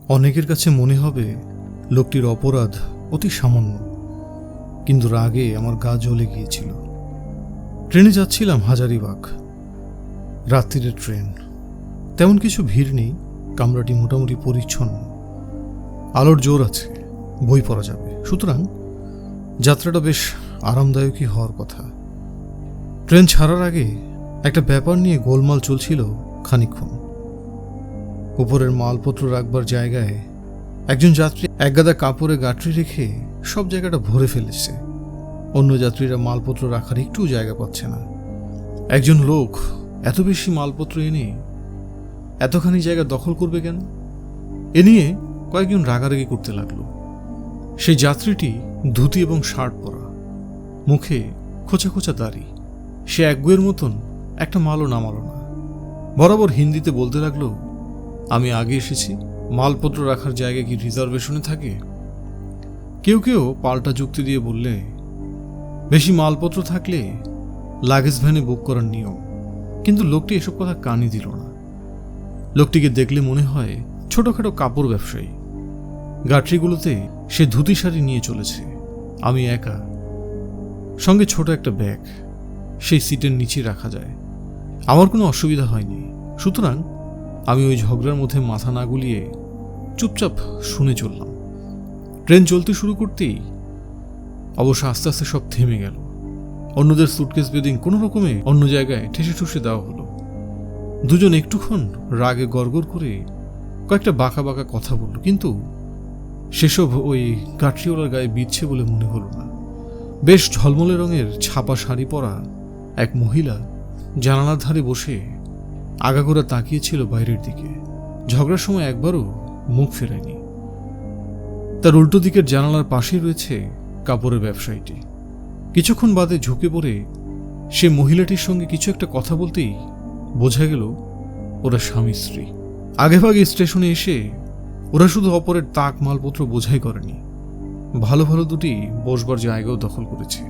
অনেকের কাছে মনে হবে লোকটির অপরাধ অতি সামান্য, কিন্তু রাগে আমার গা জ্বলে গিয়েছিল। ট্রেনে যাচ্ছিলাম হাজারিবাগ, রাত্রিরের ট্রেন। তেমন কিছু ভিড় নেই, কামরাটি মোটামুটি পরিচ্ছন্ন, আলোর জোর আছে, বই পড়া যাবে, সুতরাং যাত্রাটা বেশ আরামদায়কই হওয়ার কথা। ট্রেন ছাড়ার আগে একটা ব্যাপার নিয়ে গোলমাল চলছিল খানিকক্ষণ। উপরের মালপত্র রাখবার জায়গায় একজন যাত্রী একগাদা কাপড়ে গাঁটরি রেখে সব জায়গাটা ভরে ফেলেছে। অন্য যাত্রীরা মালপত্র রাখার একটু জায়গা পাচ্ছে না। একজন লোক এত বেশি মালপত্র এনে এতখানি জায়গা দখল করবে কেন? এ নিয়ে কয়েকজন রাগারাগি করতে লাগলো। সেই যাত্রীটি ধুতি এবং শার্ট পরা, মুখে খোঁচা খোঁচা দাড়ি। সে একগুয়ের মতন একটা মালও নামালো না। বরাবর হিন্দিতে বলতে লাগলো, আমি আগে এসেছি, মালপত্র রাখার জায়গা কি রিজার্ভেশনে থাকে? কেউ কেউ পাল্টা যুক্তি দিয়ে বললে, বেশি মালপত্র থাকলে লাগেজ ভ্যানে বুক করার নিয়ম। কিন্তু লোকটি এসব কথা কানই দিল না। লোকটিকে দেখলে মনে হয় ছোটখাটো কাপড় ব্যবসায়ী। গাঁটরিগুলোতে সে ধুতি শাড়ি নিয়ে চলেছে। আমি একা, সঙ্গে ছোট একটা ব্যাগ সেই সিটের নিচে রাখা যায়। আমার কোনো অসুবিধা হয়নি, সুতরাং আমি ওই ঝগড়ার মধ্যে মাথা না গুলিয়ে চুপচাপ শুনে চললাম। ট্রেন চলতে শুরু করতেই অবশ্য আস্তে আস্তে সব থেমে গেল। অন্যদের সুটকেস বেদিং কোনো রকমে অন্য জায়গায় ঠেসে ঠুসে দেওয়া হলো। দুজন একটুক্ষণ রাগে গড়গড় করে কয়েকটা বাঁকা বাঁকা কথা বলল, কিন্তু সেসব ওই গাঁটরিওয়ালার গায়ে বিচ্ছে বলে মনে হলো না। বেশ ঝলমলে রঙের ছাপা শাড়ি পরা এক মহিলা জানালার ধারে বসে আগাগোড়া তাকিয়েছিল বাইরের দিকে। ঝগড়ার সময় একবারও মুখ ফেরায়নি। তার উল্টো দিকের জানালার পাশেই রয়েছে কাপড়ের ব্যবসায়ীটি। কিছুক্ষণ বাদে ঝুঁকে পড়ে সে মহিলাটির সঙ্গে কিছু একটা কথা বলতেই বোঝা গেল ওরা স্বামী স্ত্রী। আগেভাগে স্টেশনে এসে ওরা শুধু অপরের তাক মালপত্র বোঝাই করেনি, ভালো ভালো দুটি বসবার জায়গাও দখল করেছে।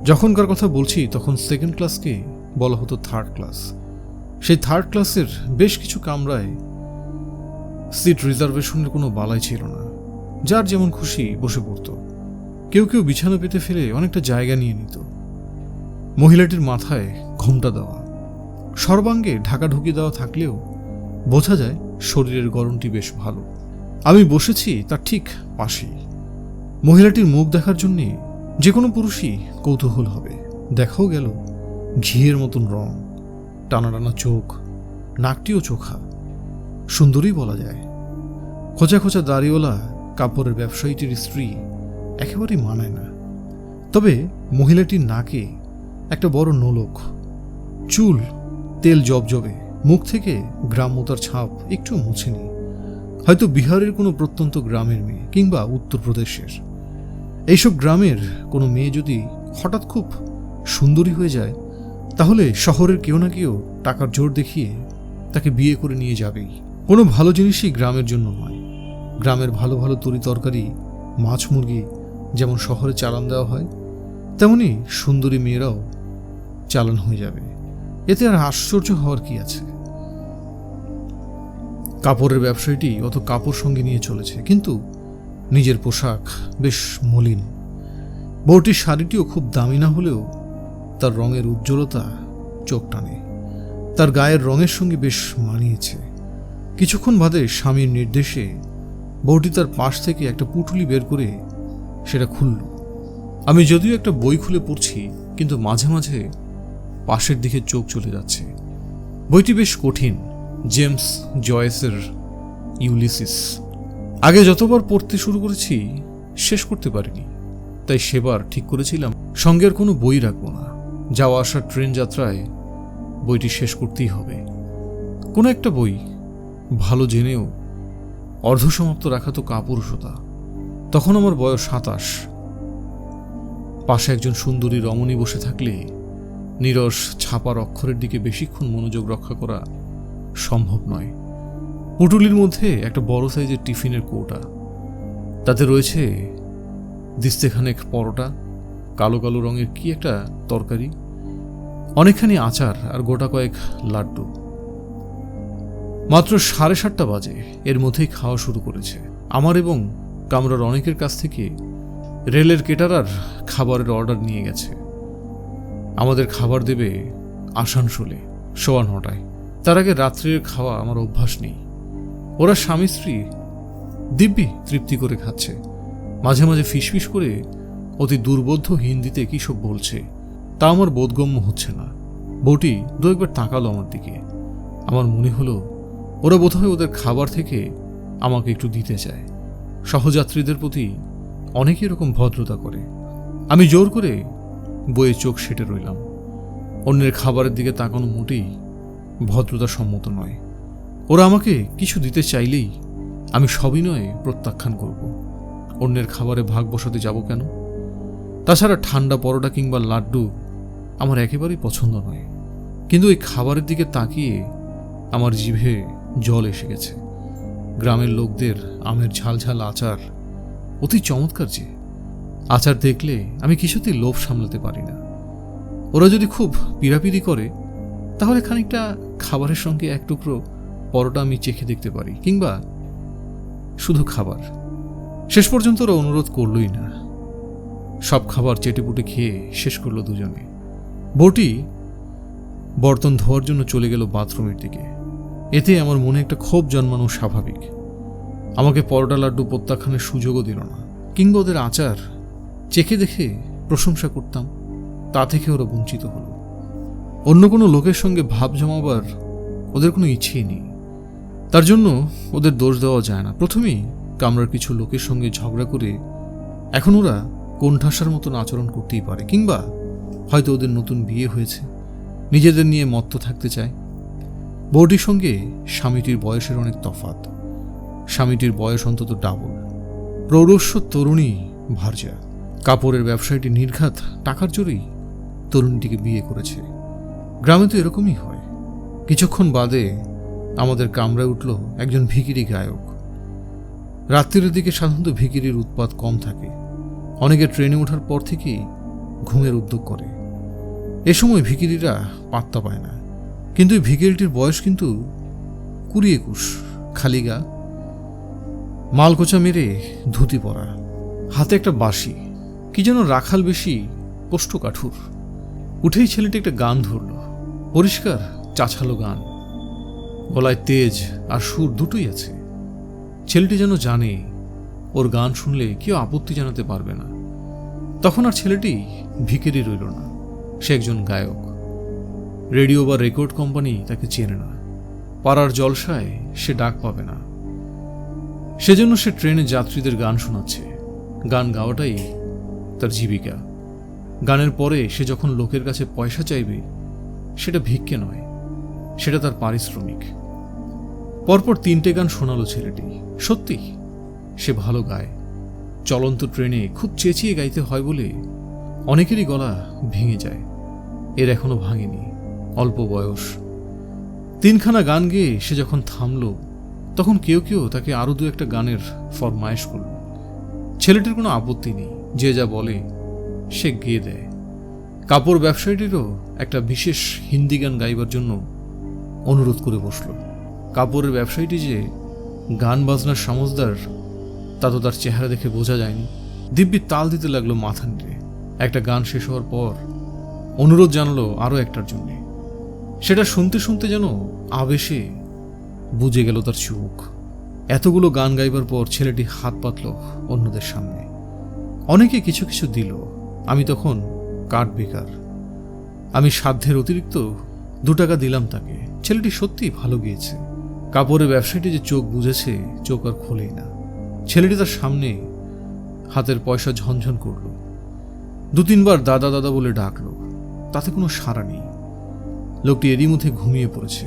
যখনকার কথা বলছি তখন সেকেন্ড ক্লাসকে বলা হতো থার্ড ক্লাস। সেই থার্ড ক্লাসের বেশ কিছু কামরায় সিট রিজার্ভেশনের কোনো বালাই ছিল না। যার যেমন খুশি বসে পড়ত। কেউ কেউ বিছানা পেতে ফেলে অনেকটা জায়গা নিয়ে নিত। মহিলাটির মাথায় ঘোমটা দেওয়া, সর্বাঙ্গে ঢাকা ঢুকিয়ে দেওয়া থাকলেও বোঝা যায় শরীরের গড়নটি বেশ ভালো। আমি বসেছি তার ঠিক পাশেই। মহিলাটির মুখ দেখার জন্যে যে কোনো পুরুষই কৌতূহল হবে। দেখাও গেল ঘিয়ের মতন রং, টানা টানা চোখ, নাকটিও চোখা, সুন্দরী বলা যায়। খোঁচা খোঁচা দাড়িওয়ালা কাপড়ের ব্যবসায়ীটির স্ত্রী একেবারেই মানায় না। তবে মহিলাটির নাকে একটা বড় নোলক, চুল তেল জবজবে, মুখ থেকে গ্রাম্যতার ছাপ একটু মুছেনি। হয়তো বিহারের কোনো প্রত্যন্ত গ্রামের মেয়ে, কিংবা উত্তরপ্রদেশের। এইসব গ্রামের কোনো মেয়ে যদি হঠাৎ খুব সুন্দরী হয়ে যায়, তাহলে শহরের কেউ না কেউ টাকার জোর দেখিয়ে তাকে বিয়ে করে নিয়ে যাবেই। কোনো ভালো জিনিসই গ্রামের জন্য নয়। গ্রামের ভালো ভালো তরি তরকারি, মাছ মুরগি যেমন শহরে চালান দেওয়া হয়, তেমনি সুন্দরী মেয়েরাও চালান হয়ে যাবে। এতে আর আশ্চর্য হওয়ার কি আছে? কাপড়ের ব্যবসায়ীটি অত কাপড় সঙ্গে নিয়ে চলেছে, কিন্তু নিজের পোশাক বেশ মলিন। বউটির শাড়িটিও খুব দামি না হলেও তার রঙের উজ্জ্বলতা চোখ টানে। তার গায়ের রঙের সঙ্গে বেশ মানিয়েছে। কিছুক্ষণ বাদে স্বামীর নির্দেশে বউটি তার পাশ থেকে একটা পুঁটুলি বের করে সেটা খুলল। আমি যদিও একটা বই খুলে পড়ছি, কিন্তু মাঝে মাঝে পাশের দিকে চোখ চলে যাচ্ছে। বইটি বেশ কঠিন, জেমস জয়েসের ইউলিসিস। আগে যতবার পড়তে শুরু করেছি শেষ করতে পারিনি, তাই সেবার ঠিক করেছিলাম সঙ্গে আর কোনো বই রাখবো না। যাওয়া আসার ট্রেন যাত্রায় বইটি শেষ করতেই হবে। কোনো একটা বই ভালো জেনেও অর্ধসমাপ্ত রাখা তো কাপুরুষতা। তখন আমার বয়স 27। পাশে একজন সুন্দরী রমণী বসে থাকলে নীরস ছাপার অক্ষরের দিকে বেশিক্ষণ মনোযোগ রক্ষা করা সম্ভব নয়। পুটুলির মধ্যে একটা বড় সাইজের টিফিনের কৌটা, তাতে রয়েছে দিস্তেখানেক পরোটা, কালো কালো রঙের কি একটা তরকারি, অনেকখানি আচার আর গোটা কয়েক লাড্ডু। মাত্র 7:30 বাজে, এর মধ্যেই খাওয়া শুরু করেছে। আমার এবং কামরার অনেকের কাছ থেকে রেলের কেটারার খাবারের অর্ডার নিয়ে গেছে। আমাদের খাবার দেবে আসানসোলে 9:15। তার আগে রাত্রের খাওয়া আমার অভ্যাস নেই। ওরা স্বামী স্ত্রী দিব্যি তৃপ্তি করে খাচ্ছে। মাঝে মাঝে ফিসফিস করে অতি দুর্বোধ্য হিন্দিতে কী সব বলছে, তা আমার বোধগম্য হচ্ছে না। বউটি দু একবার তাকালো আমার দিকে। আমার মনে হলো ওরা বোধহয় ওদের খাবার থেকে আমাকে একটু দিতে চায়। সহযাত্রীদের প্রতি অনেকে এরকম ভদ্রতা করে। আমি জোর করে বইয়ে চোখ সেটে রইলাম। অন্যের খাবারের দিকে তাকানো মোটেই ভদ্রতা সম্মত নয়। ওরা আমাকে কিছু দিতে চাইলেই আমি সবিনয়ে প্রত্যাখ্যান করব। অন্যের খাবারে ভাগ বসাতে যাব কেন? তাছাড়া ঠান্ডা পরোটা কিংবা লাড্ডু আমার একেবারেই পছন্দ নয়। কিন্তু এই খাবারের দিকে তাকিয়ে আমার জিভে জল এসে গেছে। গ্রামের লোকদের আমের ঝালঝাল আচার অতি চমৎকার যে। আচার দেখলে আমি কিছুতেই লোভ সামলাতে পারি না। ওরা যদি খুব পিড়াপিড়ি করে তাহলে খানিকটা খাবারের সঙ্গে এক টুকরো পরোটা আমি চেখে দেখতে পারি, কিংবা শুধু খাবার। শেষ পর্যন্ত ওরা অনুরোধ করলই না। সব খাবার চেটেপুটে খেয়ে শেষ করলো দুজনে। বউটি বর্তন ধোয়ার জন্য চলে গেল বাথরুমের দিকে। এতে আমার মনে একটা ক্ষোভ জন্মানো স্বাভাবিক। আমাকে পরোটা লাড্ডু প্রত্যাখ্যানের সুযোগও দিল না, কিংবা ওদের আচার চেখে দেখে প্রশংসা করতাম, তা থেকে ওরা বঞ্চিত হলো। অন্য কোনো লোকের সঙ্গে ভাব জমাবার ওদের কোনো ইচ্ছেই নেই। তার জন্য ওদের দোষ দেওয়া যায় না। প্রথমেই কামরার কিছু লোকের সঙ্গে ঝগড়া করে এখন ওরা কোণঠাসার মতন আচরণ করতেই পারে, কিংবা হয়তো ওদের নতুন বিয়ে হয়েছে, নিজেদের নিয়ে মত্ত থাকতে চায়। বউটির সঙ্গে স্বামীটির বয়সের অনেক তফাৎ। স্বামীটির বয়স অন্তত ডাবল। প্রৌঢ়স্য তরুণী ভার্যা। কাপড়ের ব্যবসায়ীটি নির্ঘাত টাকার জোরেই তরুণীটিকে বিয়ে করেছে। গ্রামে তো এরকমই হয়। কিছুক্ষণ বাদে আমাদের কামরায় উঠল একজন ভিখিরি গায়ক। রাত্রির দিকে সাধারণত ভিখিরির উৎপাত কম থাকে। অনেকে ট্রেনে ওঠার পর থেকেই ঘুমের উদ্যোগ করে। এ সময় ভিখিরিরা পাত্তা পায় না। কিন্তু এই ভিখিরিটির বয়স কিন্তু 20-21, খালি গা, মালকোচা মেরে ধুতি পরা, হাতে একটা বাঁশি, কি যেন রাখাল বেশি কোষ্ঠকাঠুর। উঠেই ছেলেটি একটা গান ধরল, পরিষ্কার চাছালো গান। গলায় তেজ আর সুর দুটোই আছে। ছেলেটি যেন জানে ওর গান শুনলে কেউ আপত্তি জানাতে পারবে না। তখন আর ছেলেটি ভিখিরি রইল না, সে একজন গায়ক। রেডিও বা রেকর্ড কোম্পানি তাকে চেনে না। পাড়ার জলসায় সে ডাক পাবে না। সেজন্য সে ট্রেনে যাত্রীদের গান শোনাচ্ছে। গান গাওয়াটাই তার জীবিকা। গানের পরে সে যখন লোকের কাছে পয়সা চাইবে, সেটা ভিক্ষে নয়, সেটা তার পারিশ্রমিক। পরপর 3টে গান শোনালো ছেলেটি। সত্যি সে ভালো গায়। চলন্ত ট্রেনে খুব চেঁচিয়ে গাইতে হয় বলে অনেকেরই গলা ভেঙে যায়। এর এখনো ভাঙেনি, অল্প বয়স। 3খানা গান গেয়ে সে যখন থামল, তখন কেউ কেউ তাকে আরো 2-1টা গানের ফরমায়েশ করল। ছেলেটির কোনো আপত্তি নেই, যে যা বলে সে গেয়ে দেয়। কাপড় ব্যবসায়ীটিরও একটা বিশেষ হিন্দি গান গাইবার জন্য অনুরোধ করে বসল। কাপড়ের ব্যবসায়ীটি যে গান বাজনার সমজদার তা তো তার চেহারা দেখে বোঝা যায়নি। দিব্যি তাল দিতে লাগলো মাথা নেড়ে। একটা গান শেষ হওয়ার পর অনুরোধ জানালো আরও একটার জন্যে। সেটা শুনতে শুনতে যেন আবেশে বুঝে গেল তার চোখ। এতগুলো গান গাইবার পর ছেলেটি হাত পাতল অন্যদের সামনে। অনেকে কিছু কিছু দিল। আমি তখন কাঠ বেকার। আমি সাধ্যের অতিরিক্ত 2 টাকা দিলাম তাকে। ছেলেটি সত্যি ভালো গিয়েছে। কাপড়ের ব্যবসায়ীটি যে চোখ বুঝেছে, চোখ আর খোলেই না। ছেলেটি তার সামনে হাতের পয়সা ঝনঝন করল। 2-3 বার দাদা দাদা বলে ডাকলো, তাতে কোনো সাড়া নেই। লোকটি এরই মধ্যে ঘুমিয়ে পড়েছে।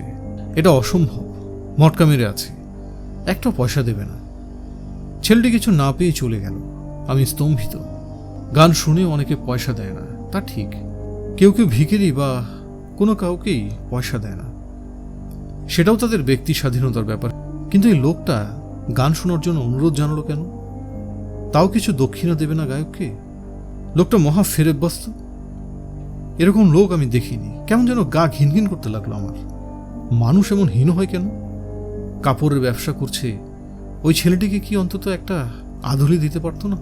এটা অসম্ভব, মটকা মেরে আছে, একটা পয়সা দেবে না। ছেলেটি কিছু না পেয়ে চলে গেল। আমি স্তম্ভিত। গান শুনে অনেকে পয়সা দেয় না, তা ঠিক। কেউ কেউ ভিখিরি বা কোনো কাউকেই পয়সা দেয় না, সেটাও তাদের ব্যক্তি স্বাধীনতার ব্যাপার। কিন্তু এই লোকটা গান শোনার জন্য অনুরোধ জানালো কেন? তাও কিছু দক্ষিণা দেবে না গায়ককে? লোকটা মহা ফেরেবস্ত। এরকম লোক আমি দেখিনি। কেমন যেন গা ঘিনঘিন করতে লাগলো আমার। মানুষ এমন হীন হয় কেন? কাপড়ের ব্যবসা করছে, ওই ছেলেটিকে কি অন্তত একটা আধুলি দিতে পারতো না?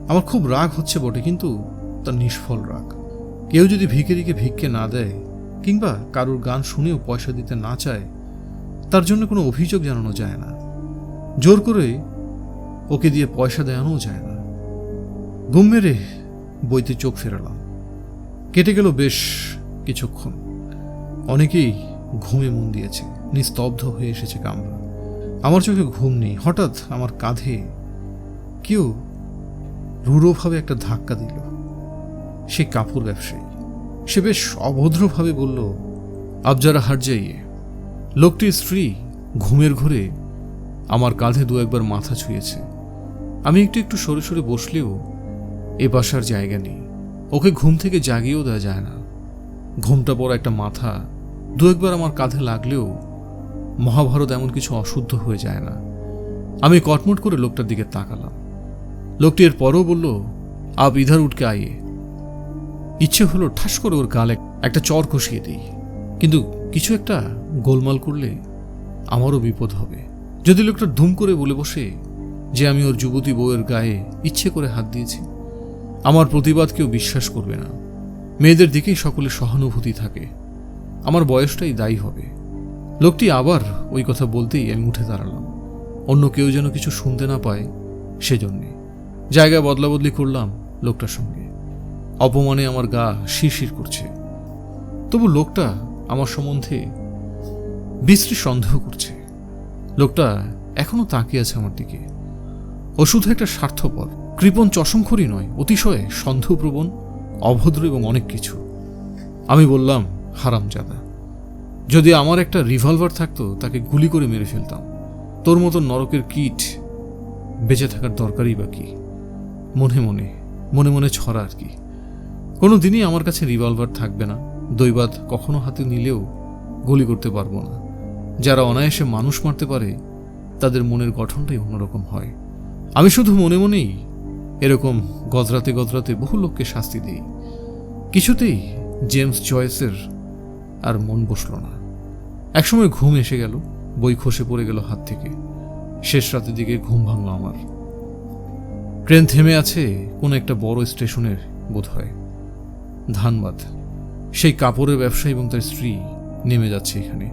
আমার খুব রাগ হচ্ছে বটে, কিন্তু তার নিষ্ফল রাগ। কেউ যদি ভিখারিকে ভিক্ষে না দেয় কিংবা কারুর গান শুনেও পয়সা দিতে না চায়, তার জন্য কোনো অভিযোগ জানানো যায় না, জোর করে ওকে দিয়ে পয়সা দেওয়ানোও যায় না। ঘুম মেরে বইতে চোখ ফেরালাম। কেটে গেল বেশ কিছুক্ষণ। অনেকেই ঘুমে মন দিয়েছে, নিস্তব্ধ হয়ে এসেছে কামরা। আমার চোখে ঘুম নেই। হঠাৎ আমার কাঁধে কেউ রূঢ়ভাবে একটা ধাক্কা দিল। সে কাপড় ব্যবসায়ী। সে বেশ অভদ্রভাবে বলল, আব যারা হাট যাইয়ে। লোকটির স্ত্রী ঘুমের ঘোরে আমার কাঁধে দু একবার মাথা ছুঁয়েছে। আমি একটু একটু সরে সরে বসলেও এ বাসার জায়গা নেই। ওকে ঘুম থেকে জাগিয়েও দেওয়া যায় না। ঘুমটা পড়া একটা মাথা দু একবার আমার কাঁধে লাগলেও মহাভারত এমন কিছু অশুদ্ধ হয়ে যায় না। আমি কটমট করে লোকটার দিকে তাকালাম। লোকটি এর পরও বলল, আব ইধার উঠকে আইয়ে। ইচ্ছে হলো ঠাস করে ওর গালে একটা চর কষিয়ে দিই, কিন্তু কিছু একটা গোলমাল করলে আমারও বিপদ হবে। যদি লোকটা ধুম করে বলে বসে যে আমি ওর যুবতী বউয়ের গায়ে ইচ্ছে করে হাত দিয়েছি, আমার প্রতিবাদ কেউ বিশ্বাস করবে না। মেয়েদের দিকেই সকলে সহানুভূতি থাকে। আমার বয়সটাই দায়ী হবে। লোকটি আবার ওই কথা বলতেই আমি উঠে দাঁড়ালাম। অন্য কেউ যেন কিছু শুনতে না পায় সেজন্যে জায়গা বদলা বদলি করলাম লোকটার সঙ্গে। অপমানে আমার গা শিরশির করছে। তবু লোকটা আমার সম্বন্ধে বিশ্রী সন্দেহ করছে। লোকটা এখনো তাকিয়ে আছে আমার দিকে। ও শুধু একটা স্বার্থপর, কৃপণ চশমখড়ি নয়, অতিশয় সন্দেহপ্রবণ, অভদ্র এবং অনেক কিছু। আমি বললাম, হারামজাদা, যদি আমার একটা রিভলভার থাকতো তাকে গুলি করে মেরে ফেলতাম। তোর মতো নরকের কীট বেঁচে থাকার দরকারই বা কি? মনে মনে মনে মনে ছড়া আর কি। কোনো দিনই আমার কাছে রিভলভার থাকবে না। দৈবাত কখনো হাতে নিলেও গুলি করতে পারবো না। যারা অনায়াসে মানুষ মারতে পারে তাদের মনের গঠনটাই অন্যরকম হয়। আমি শুধু মনে মনেই এরকম গজরাতে গজরাতে বহু লোককে শাস্তি দিই। কিছুতেই জেমস জয়েসের আর মন বসল না। একসময় ঘুম এসে গেল, বই খসে পড়ে গেল হাত থেকে। শেষ রাতের দিকে ঘুম ভাঙল আমার। ট্রেন থেমে আছে কোন একটা বড় স্টেশনের বোধ হয়, ধানবাদ। সেই কাপড়ের ব্যবসায়ী এবং তার স্ত্রী নেমে যাচ্ছে এখানে।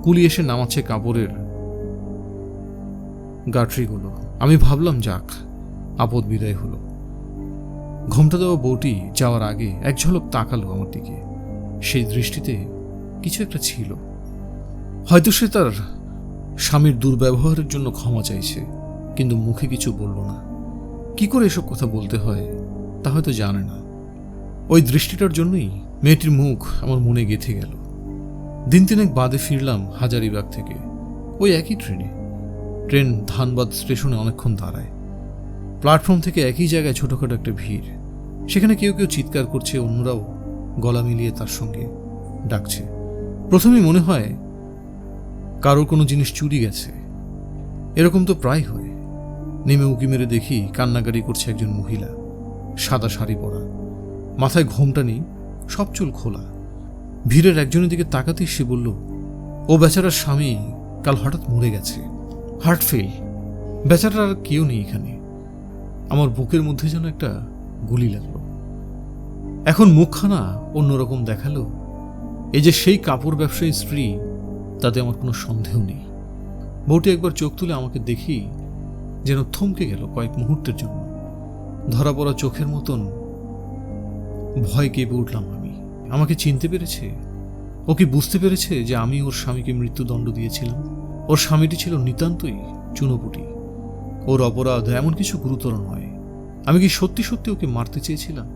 কুলি এসে নামাচ্ছে কাপড়ের গাঁটরিগুলো। আমি ভাবলাম, যাক, আপদ বিদায় হলো। ঘোমটা দেওয়া বউটি যাওয়ার আগে এক ঝলক তাকালো আমার দিকে। সেই দৃষ্টিতে কিছু একটা ছিল। হয়তো সে তার স্বামীর দুর্ব্যবহারের জন্য ক্ষমা চাইছে, কিন্তু মুখে কিছু বলল না। কি করে এসব কথা বলতে হয় তা হয়তো জানে না। ওই দৃষ্টিটার জন্যই মেয়েটির মুখ আমার মনে গেঁথে গেল। দিন তিনেক বাদে ফিরলাম হাজারিবাগ থেকে, ওই একই ট্রেনে। ট্রেন ধানবাদ স্টেশনে অনেকক্ষণ দাঁড়ায়। প্ল্যাটফর্ম থেকে একই জায়গায় ছোটখাটো একটা ভিড়। সেখানে কেউ কেউ চিৎকার করছে, অন্যরাও গলা মিলিয়ে তার সঙ্গে ডাকছে। প্রথমেই মনে হয় কারোর কোনো জিনিস চুরি গেছে। এরকম তো প্রায় হয়। নেমে উঁকি মেরে দেখি কান্নাকাটি করছে একজন মহিলা, সাদা শাড়ি পরা, মাথায় ঘোমটা নেই, সব চুল খোলা। ভিড়ের একজনের দিকে তাকাতেই সে বলল, ও বেচারার স্বামী কাল হঠাৎ মরে গেছে, হার্ট ফেল। বেচারার আর কেউ নেই এখানে। আমার বুকের মধ্যে যেন একটা গুলি লাগলো। এখন মুখখানা অন্যরকম দেখালো। এই যে সেই কাপড় ব্যবসায়ী স্ত্রী, তাতে আমার কোনো সন্দেহ নেই। বউটি একবার চোখ তুলে আমাকে দেখি যেন থমকে গেল কয়েক মুহূর্তের জন্য। ধরা পড়া চোখের মতন ভয় কেঁপে উঠলাম আমি। আমাকে চিনতে পেরেছে? ও কি বুঝতে পেরেছে যে আমি ওর স্বামীকে মৃত্যুদণ্ড দিয়েছিলাম? ওর স্বামীটি ছিল নিতান্তই চুনোপুটি। ওর অপরাধ এমন কিছু গুরুতর নয়। আমি কি সত্যি সত্যি ওকে মারতে চেয়েছিলাম?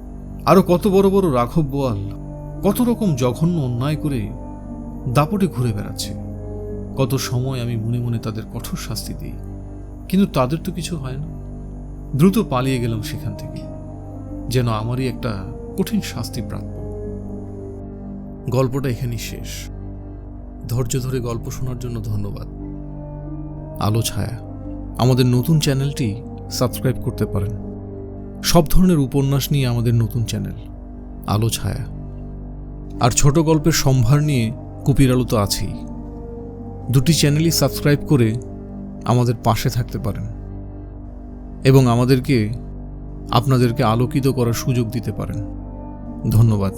আরো কত বড় বড় রাঘব বোয়াল কত রকম জঘন্য অন্যায় করে দাপটে ঘুরে বেড়াচ্ছে। কত সময় আমি মনে মনে তাদের কঠোর শাস্তি দিই, কিন্তু তাদের তো কিছু হয় না। দ্রুত পালিয়ে গেলাম সেখান থেকে, যেন আমারই একটা কঠিন শাস্তি প্রাপ্য। গল্পটা এখানেই শেষ। ধৈর্য ধরে গল্প শোনার জন্য ধন্যবাদ। আলো ছায়া আমাদের নতুন চ্যানেলটি সাবস্ক্রাইব করতে পারেন। সব ধরনের উপন্যাস নিয়ে আমাদের নতুন চ্যানেল আলো ছায়া। আর ছোট গল্পের সম্ভার নিয়ে কুপির আলো তো আছেই। দুটি চ্যানেলই সাবস্ক্রাইব করে আমাদের পাশে থাকতে পারেন এবং আপনাদেরকে আলোকিত করার সুযোগ দিতে পারেন। ধন্যবাদ।